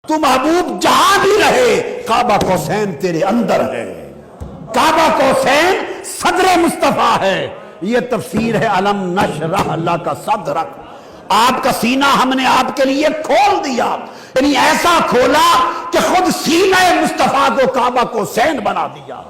تو محبوب جہاں بھی رہے کعبہ قوسین تیرے اندر ہے، کعبہ قوسین صدر مصطفیٰ ہے۔ یہ تفسیر ہے علم نشرح اللہ کا صدرک، آپ کا سینہ ہم نے آپ کے لیے کھول دیا، یعنی ایسا کھولا کہ خود سینہ مصطفیٰ کو کعبہ قوسین بنا دیا۔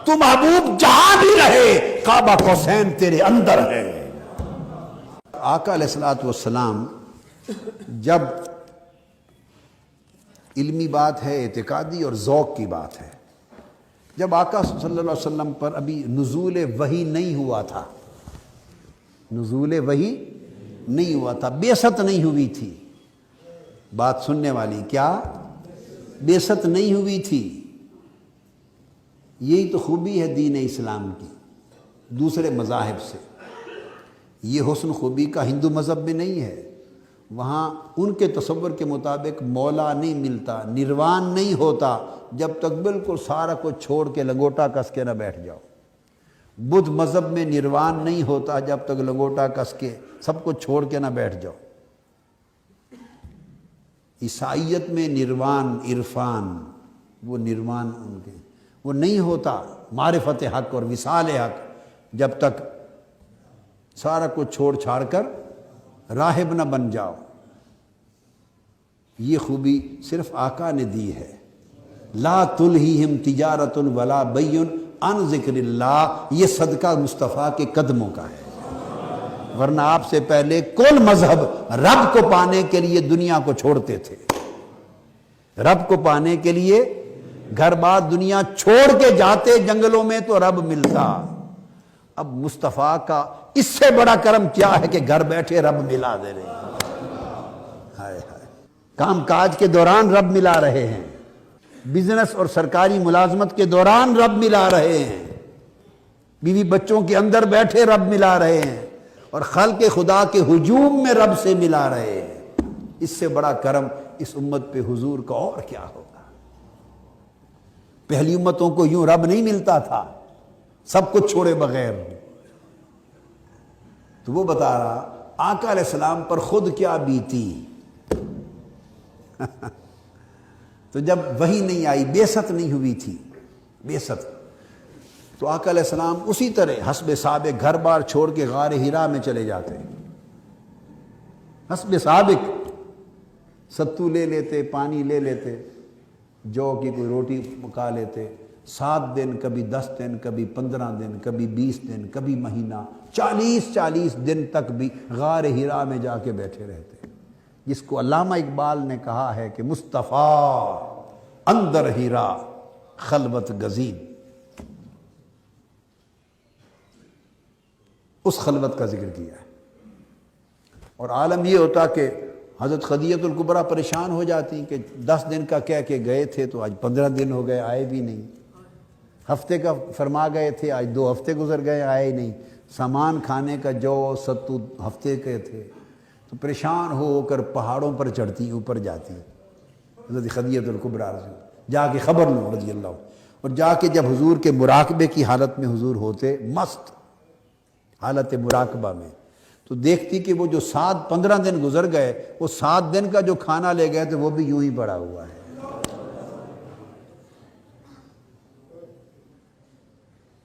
تو محبوب جہاں بھی رہے کعبہ قوسین تیرے اندر ہے۔ آقا علیہ الصلوۃ والسلام جب علمی بات ہے، اعتقادی اور ذوق کی بات ہے، جب آقا صلی اللہ علیہ وسلم پر ابھی نزول وحی نہیں ہوا تھا، نزول وحی نہیں ہوا تھا، بعثت نہیں ہوئی تھی، بات سننے والی کیا بعثت نہیں ہوئی تھی، یہی تو خوبی ہے دین اسلام کی دوسرے مذاہب سے۔ یہ حسن خوبی کا ہندو مذہب میں نہیں ہے، وہاں ان کے تصور کے مطابق مولا نہیں ملتا، نروان نہیں ہوتا جب تک بالکل سارا کو چھوڑ کے لنگوٹا کس کے نہ بیٹھ جاؤ۔ بدھ مذہب میں نروان نہیں ہوتا جب تک لنگوٹا کس کے سب کو چھوڑ کے نہ بیٹھ جاؤ۔ عیسائیت میں نروان عرفان، وہ نروان ان کے وہ نہیں ہوتا، معرفت حق اور وصال حق جب تک سارا کو چھوڑ چھاڑ کر راہب نہ بن جاؤ۔ یہ خوبی صرف آقا نے دی ہے۔ لا تلہیہم تجارت ولا بیع عن ذکر اللہ، یہ صدقہ مصطفیٰ کے قدموں کا ہے، ورنہ آپ سے پہلے کل مذہب رب کو پانے کے لیے دنیا کو چھوڑتے تھے، رب کو پانے کے لیے گھر بار دنیا چھوڑ کے جاتے جنگلوں میں تو رب ملتا۔ اب مصطفیٰ کا اس سے بڑا کرم کیا ہے کہ گھر بیٹھے رب ملا دے رہے ہیں، ہائے ہائے، کام کاج کے دوران رب ملا رہے ہیں، بزنس اور سرکاری ملازمت کے دوران رب ملا رہے ہیں، بیوی بچوں کے اندر بیٹھے رب ملا رہے ہیں، اور خلق خدا کے ہجوم میں رب سے ملا رہے ہیں۔ اس سے بڑا کرم اس امت پہ حضور کا اور کیا ہوگا؟ پہلی امتوں کو یوں رب نہیں ملتا تھا سب کچھ چھوڑے بغیر۔ تو وہ بتا رہا آقا علیہ السلام پر خود کیا بیتی تو جب وحی نہیں آئی، بعثت نہیں ہوئی تھی، بعثت، تو آقا علیہ السلام اسی طرح حسب سابق گھر بار چھوڑ کے غار حرا میں چلے جاتے، حسب سابق ستو لے لیتے، پانی لے لیتے، جو کی کوئی روٹی پکا لیتے، 7 دن، کبھی 10 دن، کبھی 15 دن، کبھی 20 دن، کبھی مہینہ، 40 دن تک بھی غار حرا میں جا کے بیٹھے رہتے، جس کو علامہ اقبال نے کہا ہے کہ مصطفیٰ اندر حرا خلوت گزین، اس خلوت کا ذکر کیا ہے۔ اور عالم یہ ہوتا کہ حضرت خدیجہ الکبریٰ پریشان ہو جاتی کہ 10 دن کا کہہ کے گئے تھے تو آج 15 دن ہو گئے آئے بھی نہیں، ہفتے کا فرما گئے تھے آج 2 ہفتے گزر گئے آئے نہیں، سامان کھانے کا جو ستو ہفتے کے تھے، تو پریشان ہو کر پہاڑوں پر چڑھتی، اوپر جاتی حضرت خدیجہ الکبریٰ جا کے خبر لو رضی اللہ، اور جا کے جب حضور کے مراقبے کی حالت میں حضور ہوتے، مست حالت مراقبہ میں، تو دیکھتی کہ وہ جو 15 دن گزر گئے، وہ 7 دن کا جو کھانا لے گئے تھے وہ بھی یوں ہی پڑا ہوا ہے۔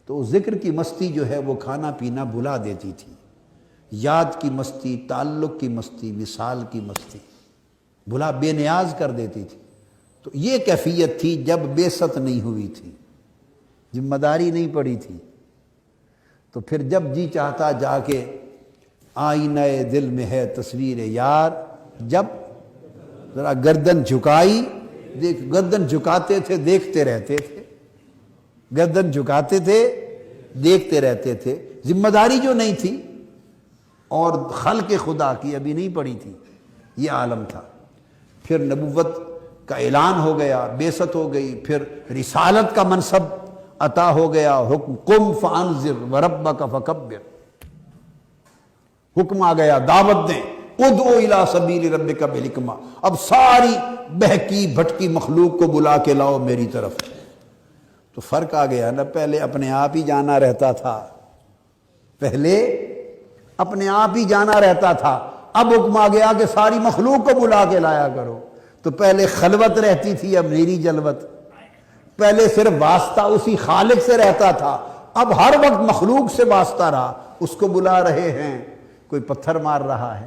تو ذکر کی مستی جو ہے وہ کھانا پینا بھلا دیتی تھی، یاد کی مستی، تعلق کی مستی، وصال کی مستی بھلا بے نیاز کر دیتی تھی۔ تو یہ کیفیت تھی جب بعثت نہیں ہوئی تھی، ذمہ داری نہیں پڑی تھی، تو پھر جب جی چاہتا جا کے آئینہ دل میں ہے تصویر یار، جب ذرا گردن جھکائی، دیکھ گردن جھکاتے تھے دیکھتے رہتے تھے، گردن جھکاتے تھے دیکھتے رہتے تھے، ذمہ داری جو نہیں تھی اور خلق خدا کی ابھی نہیں پڑی تھی، یہ عالم تھا۔ پھر نبوت کا اعلان ہو گیا، بعثت ہو گئی، پھر رسالت کا منصب عطا ہو گیا، حکم قم فانذر وربک فکبر، حکم آ گیا، دعوت دیں، ادعو الی سبیل ربک بالحکمہ، اب ساری بہکی بھٹکی مخلوق کو بلا کے لاؤ میری طرف۔ تو فرق آ گیا نا، پہلے اپنے آپ ہی جانا رہتا تھا، پہلے اپنے آپ ہی جانا رہتا تھا، اب حکم آ گیا کہ ساری مخلوق کو بلا کے لایا کرو۔ تو پہلے خلوت رہتی تھی، اب میری جلوت. پہلے صرف واسطہ اسی خالق سے رہتا تھا، اب ہر وقت مخلوق سے واسطہ رہا. اس کو بلا رہے ہیں، کوئی پتھر مار رہا ہے،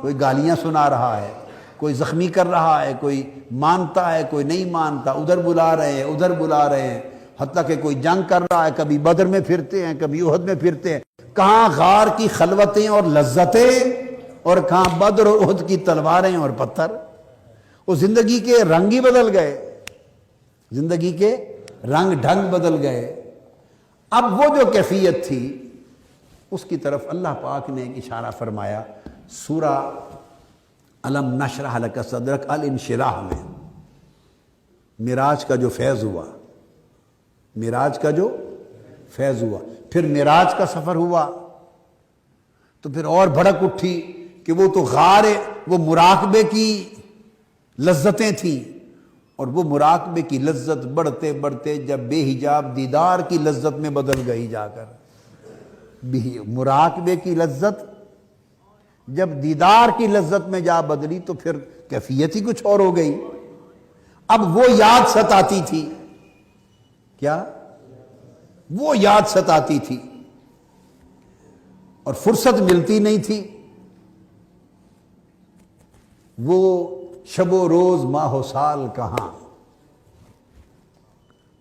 کوئی گالیاں سنا رہا ہے، کوئی زخمی کر رہا ہے، کوئی مانتا ہے کوئی نہیں مانتا، ادھر بلا رہے ہیں ادھر بلا رہے ہیں، حتیٰ کہ کوئی جنگ کر رہا ہے، کبھی بدر میں پھرتے ہیں کبھی احد میں پھرتے ہیں. کہاں غار کی خلوتیں اور لذتیں، اور کہاں بدر اور احد کی تلواریں اور پتھر. وہ زندگی کے رنگ ہی بدل گئے، زندگی کے رنگ ڈھنگ بدل گئے. اب وہ جو کیفیت تھی اس کی طرف اللہ پاک نے ایک اشارہ فرمایا سورہ الم نشرح لک صدرک الانشراح میں. معراج کا جو فیض ہوا، معراج کا جو فیض ہوا، پھر معراج کا سفر ہوا تو پھر اور بھڑک اٹھی کہ وہ تو غار، وہ مراقبے کی لذتیں تھیں، اور وہ مراقبے کی لذت بڑھتے بڑھتے جب بے حجاب دیدار کی لذت میں بدل گئی جا کر. مراقبے کی لذت جب دیدار کی لذت میں جا بدلی تو پھر کیفیت ہی کچھ اور ہو گئی. اب وہ یاد ستاتی تھی، کیا وہ یاد ستاتی تھی اور فرصت ملتی نہیں تھی. وہ شب و روز ماہ و سال کہاں،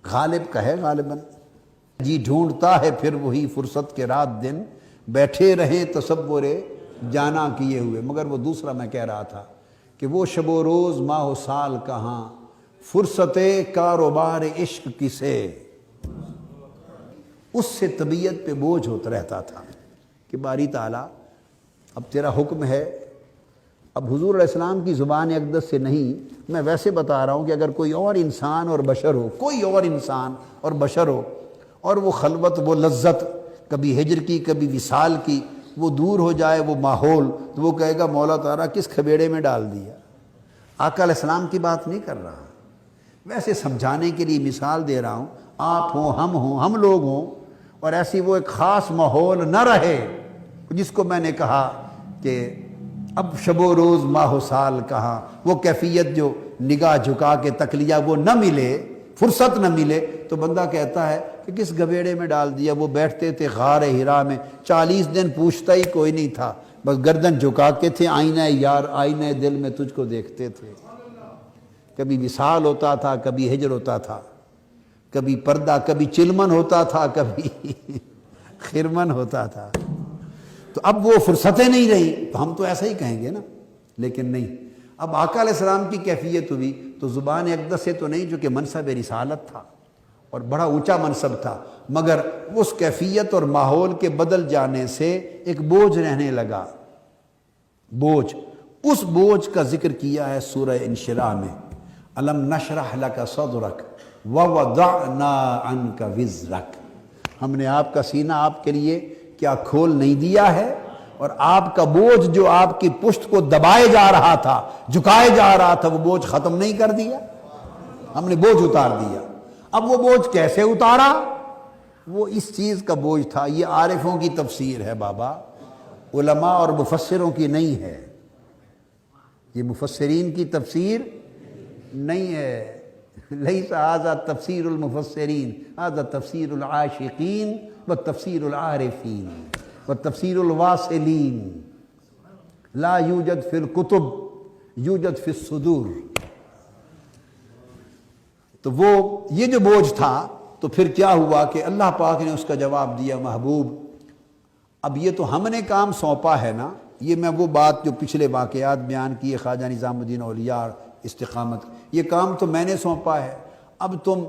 غالب کا ہے غالباً جی ڈھونڈتا ہے پھر وہی فرصت کے رات دن، بیٹھے رہیں تصور جانا کیے ہوئے. مگر وہ دوسرا میں کہہ رہا تھا کہ وہ شب و روز ماہ و سال کہاں، فرصت کاروبار عشق کسے. اس سے طبیعت پہ بوجھ ہوتا رہتا تھا کہ باری تعالیٰ اب تیرا حکم ہے. اب حضور علیہ السلام کی زبان اقدس سے نہیں، میں ویسے بتا رہا ہوں کہ اگر کوئی اور انسان اور بشر ہو، کوئی اور انسان اور بشر ہو، اور وہ خلوت، وہ لذت، کبھی ہجر کی کبھی وصال کی، وہ دور ہو جائے وہ ماحول، تو وہ کہے گا مولا تعالیٰ کس کھبیڑے میں ڈال دیا. آقا علیہ السلام کی بات نہیں کر رہا، ویسے سمجھانے کے لیے مثال دے رہا ہوں. آپ ہوں، ہم لوگ ہوں، اور ایسی وہ ایک خاص ماحول نہ رہے جس کو میں نے کہا کہ اب شب و روز ماہ و سال کہاں، وہ کیفیت جو نگاہ جھکا کے تک لیا وہ نہ ملے، فرصت نہ ملے، تو بندہ کہتا ہے کہ کس گبیڑے میں ڈال دیا. وہ بیٹھتے تھے غار ہرا میں 40 دن، پوچھتا ہی کوئی نہیں تھا، بس گردن جھکا کے تھے، آئینہ یار آئینہ دل میں تجھ کو دیکھتے تھے. کبھی وصال ہوتا تھا، کبھی ہجر ہوتا تھا، کبھی پردہ، کبھی چلمن ہوتا تھا، کبھی خرمن ہوتا تھا. تو اب وہ فرصتیں نہیں رہی، تو ہم تو ایسا ہی کہیں گے نا، لیکن نہیں. اب آقا علیہ السلام کی کیفیت ہوئی تو زبان اقدس سے تو نہیں، جو کہ منصب رسالت تھا اور بڑا اونچا منصب تھا، مگر اس کیفیت اور ماحول کے بدل جانے سے ایک بوجھ رہنے لگا. بوجھ، اس بوجھ کا ذکر کیا ہے سورہ انشراح میں. الم نشرح لک صدرک ووضعنا عنک وزرک. ہم نے آپ کا سینہ آپ کے لیے کیا کھول نہیں دیا ہے، اور آپ کا بوجھ جو آپ کی پشت کو دبائے جا رہا تھا، جھکائے جا رہا تھا، وہ بوجھ ختم نہیں کر دیا، ہم نے بوجھ اتار دیا. اب وہ بوجھ کیسے اتارا؟ وہ اس چیز کا بوجھ تھا. یہ عارفوں کی تفسیر ہے بابا، علماء اور مفسروں کی نہیں ہے. یہ مفسرین کی تفسیر نہیں ہے. لیس ھذا تفسیر المفسرین، ھذا تفسیر العاشقین وتفسیر العارفین وتفسیر الواصلین. لا یوجد فی الکتب، یوجد فی الصدور. تو وہ یہ جو بوجھ تھا، تو پھر کیا ہوا کہ اللہ پاک نے اس کا جواب دیا، محبوب اب یہ تو ہم نے کام سونپا ہے نا. یہ میں وہ بات جو پچھلے واقعات بیان کیے خواجہ نظام الدین اولیاء استقامت، یہ کام تو میں نے سونپا ہے. اب تم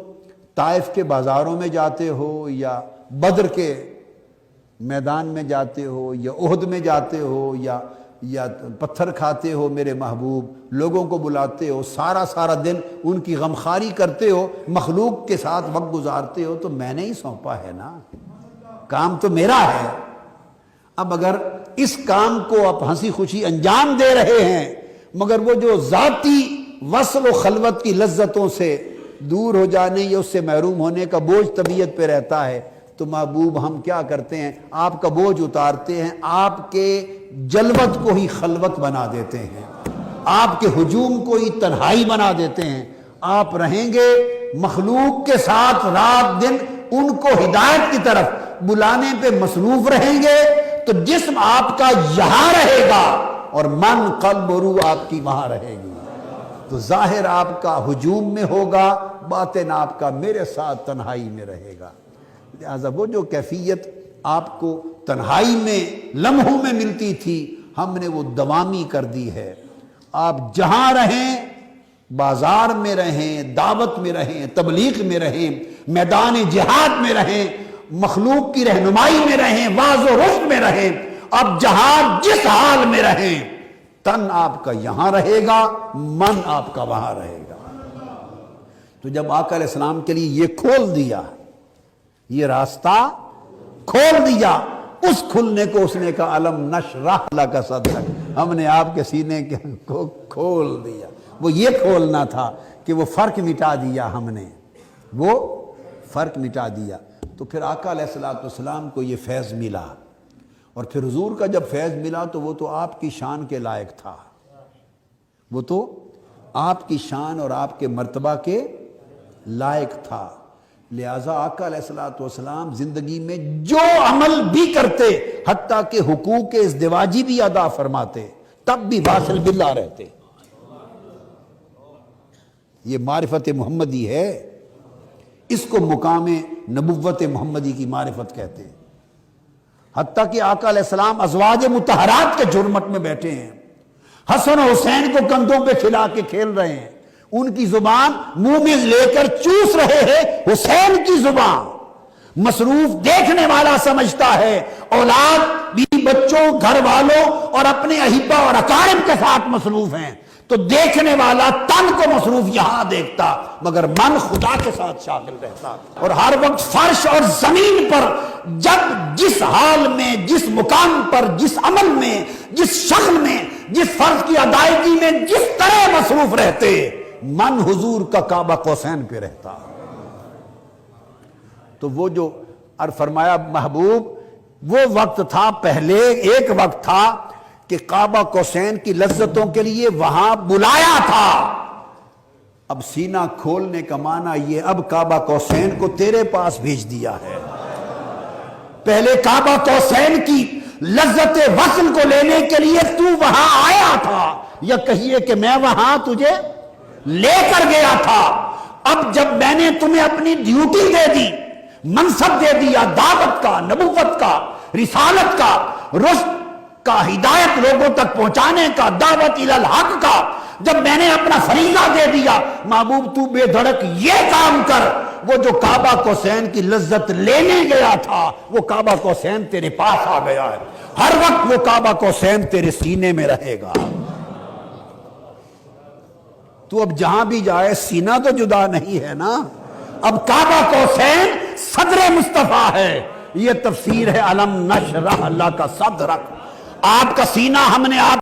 طائف کے بازاروں میں جاتے ہو، یا بدر کے میدان میں جاتے ہو، یا احد میں جاتے ہو، یا پتھر کھاتے ہو میرے محبوب، لوگوں کو بلاتے ہو، سارا دن ان کی غمخواری کرتے ہو، مخلوق کے ساتھ وقت گزارتے ہو، تو میں نے ہی سونپا ہے نا، کام تو میرا ہے. اب اگر اس کام کو آپ ہنسی خوشی انجام دے رہے ہیں، مگر وہ جو ذاتی وصل و خلوت کی لذتوں سے دور ہو جانے یا اس سے محروم ہونے کا بوجھ طبیعت پہ رہتا ہے، تو محبوب ہم کیا کرتے ہیں؟ آپ کا بوجھ اتارتے ہیں، آپ کے جلوت کو ہی خلوت بنا دیتے ہیں. آپ کے ہجوم کو ہی تنہائی بنا دیتے ہیں. آپ رہیں گے مخلوق کے ساتھ رات دن ان کو ہدایت کی طرف بلانے پہ مصروف رہیں گے تو جسم آپ کا یہاں رہے گا اور من قلب و روح آپ کی وہاں رہے گی. تو ظاہر آپ کا ہجوم میں ہوگا، باطن آپ کا میرے ساتھ تنہائی میں رہے گا. لہذا وہ جو کیفیت آپ کو تنہائی میں لمحوں میں ملتی تھی ہم نے وہ دوامی کر دی ہے. آپ جہاں رہیں، بازار میں رہیں، دعوت میں رہیں، تبلیغ میں رہیں، میدان جہاد میں رہیں، مخلوق کی رہنمائی میں رہیں، واعظ و رشد میں رہیں، اب جہاں جس حال میں رہیں تن آپ کا یہاں رہے گا، من آپ کا وہاں رہے گا. تو جب آقا علیہ السلام کے لیے یہ کھول دیا، یہ راستہ کھول دیا، اس کھلنے کو اس نے کہا الم نشرح لک صدرک، ہم نے آپ کے سینے کو کھول دیا. وہ یہ کھولنا تھا کہ وہ فرق مٹا دیا، ہم نے وہ فرق مٹا دیا. تو پھر آقا علیہ السلام کو یہ فیض ملا، اور پھر حضور کا جب فیض ملا تو وہ تو آپ کی شان کے لائق تھا، وہ تو آپ کی شان اور آپ کے مرتبہ کے لائق تھا. لہٰذا آقا علیہ السلام زندگی میں جو عمل بھی کرتے، حتیٰ کہ حقوق ازدواجی بھی ادا فرماتے، تب بھی واصل باللہ رہتے. یہ معرفت محمدی ہے، اس کو مقام نبوت محمدی کی معرفت کہتے ہیں. حتیٰ کہ آقا علیہ السلام ازواج مطہرات کے جرمٹ میں بیٹھے ہیں، حسن و حسین کو کندھوں پہ کھلا کے کھیل رہے ہیں، ان کی زبان منہ میں لے کر چوس رہے ہیں حسین کی زبان. مصروف دیکھنے والا سمجھتا ہے اولاد بیوی بچوں گھر والوں اور اپنے احبہ اور اقارب کے ساتھ مصروف ہیں، تو دیکھنے والا تن کو مصروف یہاں دیکھتا، مگر من خدا کے ساتھ شاغل رہتا. اور ہر وقت فرش اور زمین پر جب جس حال میں، جس مقام پر، جس عمل میں، جس شکل میں، جس فرض کی ادائیگی میں جس طرح مصروف رہتے، من حضور کا کعبہ قوسین پہ رہتا. تو وہ جو فرمایا محبوب، وہ وقت تھا، پہلے ایک وقت تھا کہ کعبہ قوسین کی لذتوں کے لیے وہاں بلایا تھا. اب سینہ کھولنے کا معنی یہ اب کعبہ قوسین کو تیرے پاس بھیج دیا ہے. پہلے کعبہ قوسین کی لذت وصل کو لینے کے لیے تو وہاں آیا تھا، یا کہیے کہ میں وہاں تجھے لے کر گیا تھا. اب جب میں نے تمہیں اپنی ڈیوٹی دے دی، منصب دے دیا، دعوت کا، نبوت کا، رسالت کا، رشد کا، ہدایت لوگوں تک پہنچانے کا، دعوت الی الحق کا، جب میں نے اپنا فریضہ دے دیا، محبوب تو بے دھڑک یہ کام کر. وہ جو کعبہ قوسین کی لذت لینے گیا تھا وہ کعبہ قوسین تیرے پاس آ گیا ہے. ہر وقت وہ کعبہ قوسین تیرے سینے میں رہے گا. تو اب جہاں بھی جائے سینہ تو جدا نہیں ہے نا. اب کعبہ قوسین صدر مصطفیٰ ہے. یہ تفسیر ہے الم نشرح لک صدرک. آپ کا سینہ ہم نے آپ